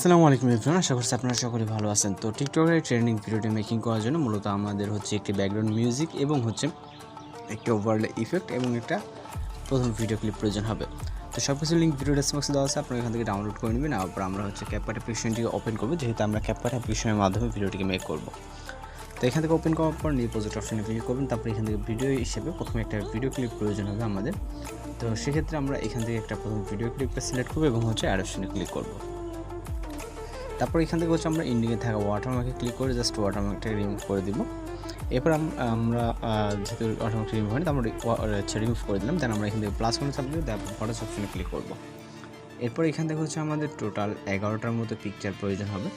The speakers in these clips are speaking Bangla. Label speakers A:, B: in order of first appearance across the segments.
A: আসসালামু আলাইকুম এভরিওয়ান, আশা করছি আপনারা সকলে ভালো আছেন। তো টিকটকের ট্রেন্ডিং ভিডিওটি মেকিং করার জন্য মূলত আমাদের হচ্ছে একটি ব্যাকগ্রাউন্ড মিউজিক এবং হচ্ছে একটি ওভারলে ইফেক্ট এবং একটা প্রথম ভিডিও ক্লিপ প্রয়োজন হবে। তো সব কিছু লিঙ্ক ভিডিও ডেসক্রিপশনে দেওয়া আছে, আপনারা এখান থেকে ডাউনলোড করে নেবেন। তারপর আমরা হচ্ছে CapCut অ্যাপ্লিকেশনটিকে ওপেন করবো, যেহেতু আমরা CapCut অ্যাপ্লিকেশনের মাধ্যমে ভিডিওটিকে মেক করব। তো এখান থেকে ওপেন করার পর নিউ প্রজেক্ট অপশনে ক্লিক করবেন। তারপর এখান থেকে ভিডিও হিসেবে প্রথমে একটা ভিডিও ক্লিপ প্রয়োজন হবে আমাদের। তো সেক্ষেত্রে আমরা এখান থেকে একটা প্রথম ভিডিও ক্লিপটা সিলেক্ট করবো এবং হচ্ছে অ্যাড অপশনে ক্লিক করবো। তারপর এখান থেকে হচ্ছে আমরা এন্ডিংয়ে থাকা ওয়াটারমার্কে ক্লিক করে জাস্ট ওয়াটারমার্কটাকে রিমুভ করে দিব। এরপর আমরা যেহেতু ওয়াটারমার্কটা রিমুভ হয়নি, আমরা রিমুভ করে দিলাম। দেন আমরা এখান থেকে প্লাস করে চাপ দিয়ে তারপর ফটোস অপশনে ক্লিক করব। এরপর এখান থেকে হচ্ছে আমাদের টোটাল 11টার মতো পিকচার প্রয়োজন হবে।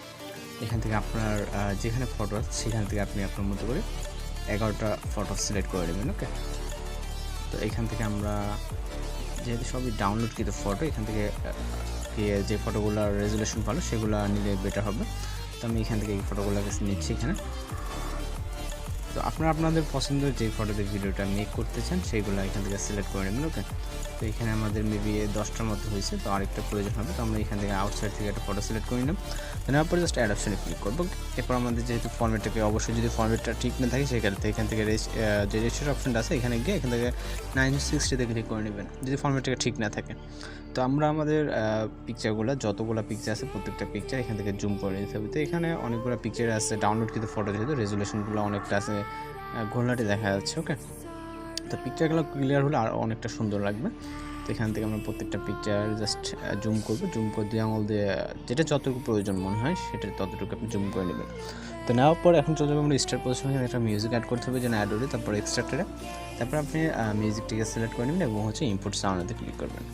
A: এখান থেকে আপনার যেখানে ফটো আছে সেখান থেকে আপনি আপনার মতো করে 11টা ফটো সিলেক্ট করে নেবেন। ওকে, তো এখান থেকে আমরা যেহেতু সবই ডাউনলোডকৃত ফটো, এখান থেকে যে ফটোগুলোর রেজুলেশন ভালো সেগুলো নিলে বেটার হবে। তো আমি এখান থেকে এই ফটোগুলোকে নিচ্ছি এখানে। তো আপনারা আপনাদের পছন্দের যে ফটোতে ভিডিওটা মেক করতে চান সেইগুলো এখান থেকে সিলেক্ট করে নেবেন। ওকে, তো এখানে আমাদের মেবি 10টার মতো হয়েছে, তো আরেকটা প্রয়োজন হবে। তো আমরা এখান থেকে আউটসাইড থেকে একটা ফটো সিলেক্ট করে নিলাম। নেওয়ার পর জাস্ট অ্যাড অপশনে ক্লিক করবো। এরপর আমাদের যেহেতু ফরম্যাটটাকে অবশ্যই যদি ফরম্যাটটা ঠিক না থাকে সেক্ষেত্রে এখান থেকে যে রেজিস্টার অপশনটা আছে এখানে গিয়ে এখান থেকে 960তে ক্লিক করে নেবেন যদি ফরম্যাটটাকে ঠিক না থাকে। তো আমরা আমাদের পিকচারগুলো যতগুলো পিকচার আছে প্রত্যেকটা পিকচার এখান থেকে জুম করে নিতে হবে। তো এখানে অনেকগুলো পিকচার আছে ডাউনলোড কিন্তু ফটো, যেহেতু রেজুলেশনগুলো অনেকটা আছে, ঘোলাটে দেখা যাচ্ছে। ওকে, তো পিকচারগুলো ক্লিয়ার হলে আর অনেকটা সুন্দর লাগবে। তো এখান থেকে আমরা প্রত্যেকটা পিকচার জাস্ট জুম করবো, জুম করে 2 আঙুল দিয়ে যেটা যতটুকু প্রয়োজন মনে হয় সেটা ততটুকু আপনি জুম করে নেবেন। তো নেওয়ার পর এখন চলে যাবো আমরা স্টার পজিশনে, একটা মিউজিক অ্যাড করতে হবে যেন অ্যাড হলে, তারপর এক্সট্রাক্টরে তারপর আপনি মিউজিকটিকে সিলেক্ট করে নেবেন এবং হচ্ছে ইম্পোর্ট সাউন্ডে ক্লিক করবেন।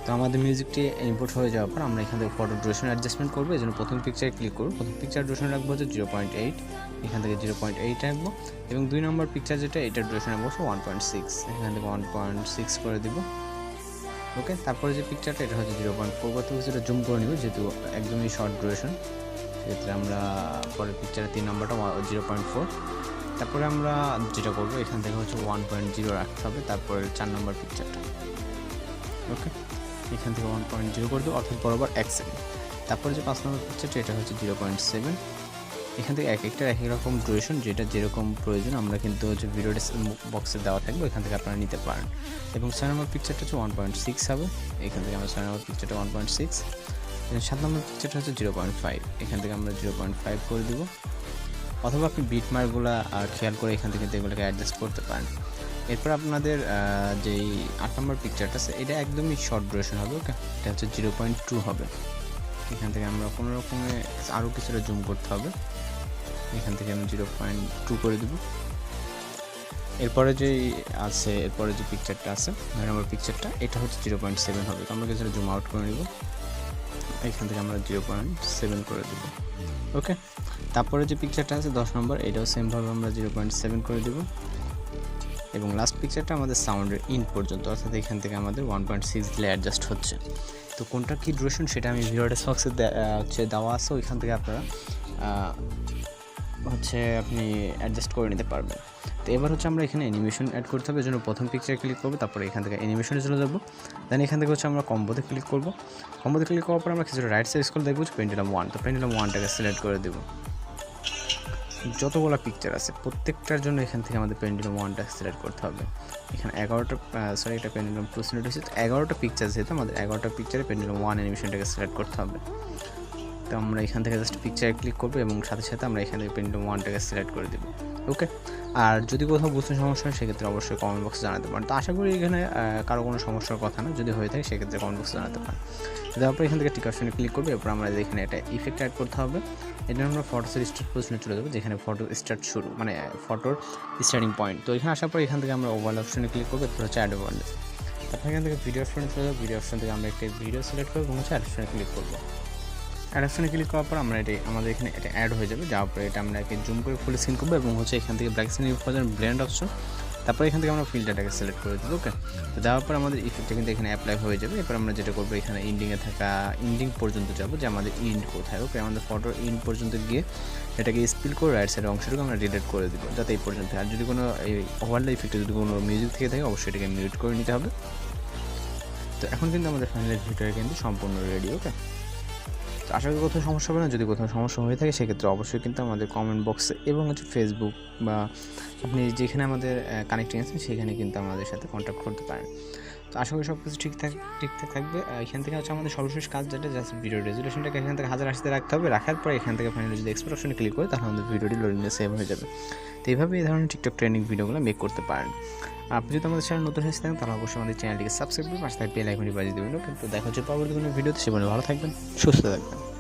A: তো আমাদের মিউজিকটি ইম্পোর্ট হয়ে যাওয়ার পর আমরা এখান থেকে ফটো ডিউরেশন অ্যাডজাস্টমেন্ট করবো। এই জন্য প্রথম পিকচারে ক্লিক করবো, প্রথম পিকচার ডিউরেশন রাখবো হচ্ছে 0.8, এখান থেকে 0.8 রাখবো এবং 2 নম্বর পিকচার যেটা এটার ডিউরেশন রাখবো 1.6, এখান থেকে 1.6 করে দিব। ওকে, তারপরে যে পিকচারটা এটা হচ্ছে 0.4, কত কিছুটা জুম করে নিব যেহেতু একদমই শর্ট ডিউরেশন, সেক্ষেত্রে আমরা পরের পিকচারে 3 নম্বরটা 0.4। তারপরে আমরা যেটা করবো এখান থেকে হচ্ছে 1.0 রাখতে হবে তারপরে 4 নম্বর পিকচারটা। ওকে, এখান থেকে 1.0 করে দেবো, অর্থাৎ বরাবর 1 সেকেন্ড। তারপরে যে 5 নম্বর পিকচারটা এটা হচ্ছে 0.7, এখান থেকে এক একটার একই রকম ডিউরেশন, যেটা যেরকম প্রয়োজন আমরা কিন্তু হচ্ছে ভিডিও বক্সে দেওয়া থাকবে, এখান থেকে আপনারা নিতে পারেন। এবং 6 নম্বর পিকচারটা হচ্ছে 1.6 হবে, এখান থেকে আমরা 6 নম্বর পিকচারটা 1.6। 7 নম্বর পিকচারটা হচ্ছে 0.5, এখান থেকে আমরা 0.5 করে দেবো। অথবা আপনি বিটমার্কগুলো খেয়াল করে এখান থেকে এগুলোকে অ্যাডজাস্ট করতে পারেন। এরপর আপনাদের যেই 8 নম্বর পিকচারটা আছে এটা একদমই শর্ট ডিউরেশন হবে। ওকে, এটা হচ্ছে 0.2 হবে, এখান থেকে আমরা কোনো রকমে আরও কিছুটা জুম করতে হবে, এখান থেকে আমি 0.2 করে দেবো। এরপরে যে আছে এরপরে যে পিকচারটা আছে 9 নম্বর পিকচারটা এটা হচ্ছে 0.7 হবে, তো আমরা কিছুটা জুম আউট করে নেব, এখান থেকে আমরা 0.7 করে দেবো। ওকে, তারপরে যে পিকচারটা আছে 10 নম্বর এটাও সেমভাবে আমরা 0.7 করে দেবো। এবং লাস্ট পিকচারটা আমাদের সাউন্ডের ইন পর্যন্ত, অর্থাৎ এখান থেকে আমাদের 1.6 দিলে অ্যাডজাস্ট হচ্ছে। তো কোনটা কী ডিউরেশন সেটা আমি ভিডিও ডেসক্রিপশনে হচ্ছে দেওয়া আছে, ওইখান থেকে আপনারা হচ্ছে আপনি অ্যাডজাস্ট করে নিতে পারবেন। তো এবার হচ্ছে আমরা এখানে অ্যানিমেশন অ্যাড করতে হবে, জন্য প্রথম পিকচার ক্লিক করবো, তারপরে এখান থেকে অ্যানিমেশনে চলে যাবো। দেন এখান থেকে হচ্ছে আমরা কম্বোতে ক্লিক করবো, কম্বোতে ক্লিক করার পর আমরা কিছুটা রাইট সাইড স্ক্রল দেখবো পেন্ডুলাম 1, তো পেন্ডুলাম 1টাকে সিলেক্ট করে দেবো। যতগুলো পিকচার আছে প্রত্যেকটার জন্য এখান থেকে আমাদের পেন্ডুলাম 1টা সিলেক্ট করতে হবে। এখানে 11টা এটা পেন্ডুলাম 2 সিলেক্ট হয়েছে, তো 11টা পিকচার যেহেতু আমাদের 11টা পিকচারে পেন্ডুলাম 1 অ্যানিমেশনটাকে সিলেক্ট করতে হবে। তো আমরা এখান থেকে জাস্ট পিকচারে ক্লিক করবো এবং সাথে সাথে আমরা এখান থেকে পেন্ডুলাম 1টাকে সিলেক্ট করে দেবো। ওকে, আর যদি কোথাও বুঝতে সমস্যা হয় সেক্ষেত্রে অবশ্যই কমেন্ট বক্সে জানাতে পারেন। তো আশা করি এখানে কারো কোনো সমস্যার কথা না, যদি হয়ে থাকে সেক্ষেত্রে কমেন্ট বক্সে জানাতে পারেন। তারপর এখান থেকে টিক অপশনে ক্লিক করবো, এরপর আমরা এখানে একটা ইফেক্ট অ্যাড করতে হবে। এটা আমরা ফটোসের স্টার্ট পজিশনে চলে যাবো, যেখানে ফটো স্টার্ট শুরু মানে ফটোর স্টার্টিং পয়েন্ট। তো এখানে আসার পর এখান থেকে আমরা ওভারলে অপশনে ক্লিক করবো, এরপর হচ্ছে অ্যাড ওভারলে। তারপর এখান থেকে ভিডিও অপশনে চলে যাবো, ভিডিও অপশন থেকে আমরা একটা ভিডিও সিলেক্ট করবো এবং হচ্ছে অ্যাড অপশনে ক্লিক করবো। অ্যাড অপশনে ক্লিক করার পর আমরা আমাদের এখানে এটা অ্যাড হয়ে যাবে, যাওয়ার পরে এটা আমরা জুম করে ফুল স্ক্রিন করবো এবং হচ্ছে এখান থেকে ব্ল্যাক স্ক্রিন ইউজ করার জন্য ব্লেন্ড অপশন, তারপর এখান থেকে আমরা ফিল্টারটাকে সিলেক্ট করে দেবো। ওকে, তো দেওয়ার পর আমাদের ইফেক্টটা কিন্তু এখানে অ্যাপ্লাই হয়ে যাবে। এরপর আমরা যেটা করবো এখানে ইন্ডিংয়ে থাকা ইন্ডিং পর্যন্ত যাবো, যে আমাদের ইন্ড কোথায়। ওকে, আমাদের ফটোর ইন্ড পর্যন্ত গিয়ে এটাকে স্পিল করে রাইট সাইডের অংশটুকু আমরা ডিলিট করে দেবো যাতে এই পর্যন্ত। আর যদি কোনো এই ওভারলে ইফেক্টে যদি কোনো মিউজিক থেকে থাকে অবশ্যই এটাকে মিউট করে নিতে হবে। তো এখন কিন্তু আমাদের ফাইনাল ভিডিওটা কিন্তু সম্পূর্ণ রেডি। ওকে, তো তো আশা করি কোথাও সমস্যা হবে না। যদি কোথাও সমস্যা হয়ে থাকে সেক্ষেত্রে অবশ্যই কিন্তু আমাদের কমেন্ট বক্সে এবং হচ্ছে ফেসবুক বা আপনি যেখানে আমাদের কানেক্টিং আছেন সেখানে কিন্তু আমাদের সাথে কন্ট্যাক্ট করতে পারেন। তো আশা করি সব কিছু ঠিকঠাক থাকবে। এখান থেকে হচ্ছে আমাদের সর্বশেষ কাজ যেটা জাস্ট ভিডিও রেজুলেশনটাকে এখান থেকে 1080 রাখতে হবে। রাখার পরে এখান থেকে ফাইনালি যদি এক্সপোর্ট অপশনে ক্লিক করে তাহলে আমাদের ভিডিওটি লোডিংয়ে সেভ হয়ে যাবে। তো এইভাবে এই ধরনের টিকটক ট্রেনিং ভিডিওগুলো মেক করতে পারেন। আপনি যদি আমাদের চ্যানেল নতুন হয়ে থাকেন তাহলে অবশ্যই আমাদের চ্যানেলটিকে সাবস্ক্রাইব করে পাশে বেল আইকনটি বাজিয়ে দেবেন। কিন্তু দেখা হচ্ছে পরবর্তী কোনো ভিডিওতে। সে ভালো থাকবেন, সুস্থ থাকবেন।